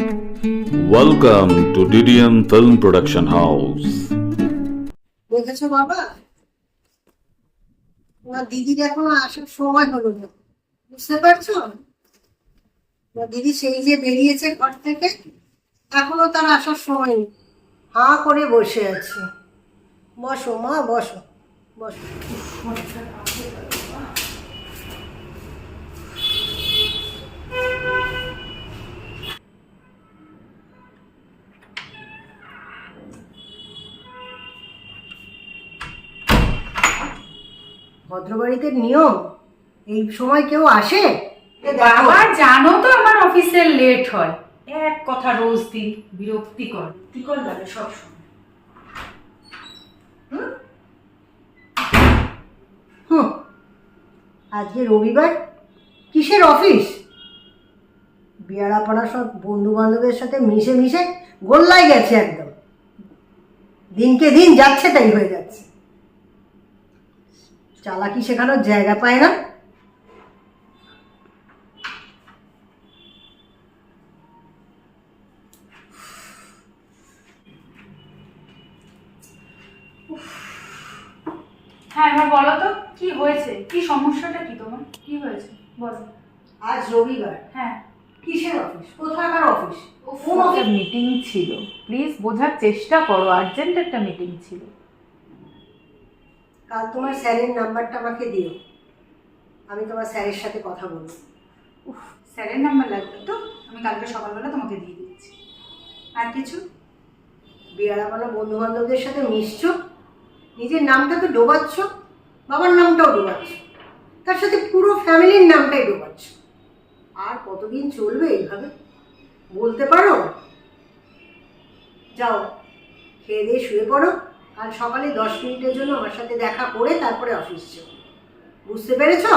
Welcome to DDM Film Production House. দেখেছো বাবা, তোমার দিদির এখনো আসার সময় হলো না, বুঝতে পারছো? তোমার দিদি সেই যে বেরিয়েছে ঘর থেকে, এখনো তার আসার সময় নেই। হাঁ করে বসে আছে। বসো মা, বসো বসো। ভদ্রবাড়িতে নিয়ম, এই সময় কেউ আসে? বাবা জানো তো আমার অফিসে লেট হয়, এক কথা রোজ দিন, বিরক্তিকর লাগে সব সময়। হুম, আজকে রবিবার, কিসের অফিস? বিয়ারাপাড়া সব বন্ধু বান্ধবের সাথে মিশে মিশে গোল্লাই গেছে একদম। দিনকে দিন যাচ্ছে তাই হয়ে যাচ্ছে। চালাকি শেখানোর জায়গা পায় না। হ্যাঁ এবার বলো তো কি হয়েছে, কি সমস্যাটা কি তোমার, কি হয়েছে বলো। আজ রবিবার, হ্যাঁ কিসের অফিস? কোথাকার অফিস? কোন অফিস? মিটিং ছিল, প্লিজ বোঝার চেষ্টা করো, আর্জেন্ট একটা মিটিং ছিল। কাল তোমার স্যারের নাম্বারটা আমাকে দিও, আমি তোমার স্যারের সাথে কথা বলবো। স্যারের নাম্বার লাগবে তো, আমি কালকে সকালবেলা তোমাকে দিয়ে দিচ্ছি। আর কিছু? বিয়ারাপাড়া বন্ধু বান্ধবদের সাথে মিশছো, নিজের নামটা তো ডোবাচ্ছ, বাবার নামটাও ডোবাচ্ছ, তার সাথে পুরো ফ্যামিলির নামটাই ডোবাচ্ছ। আর কতদিন চলবে এইভাবে বলতে পারো? যাও, খেয়ে দিয়ে শুয়ে পড়ো, কাল সকালে 10 মিনিটের জন্য আমার সাথে দেখা করে তারপরে অফিস যাও, বুঝতে পেরেছো?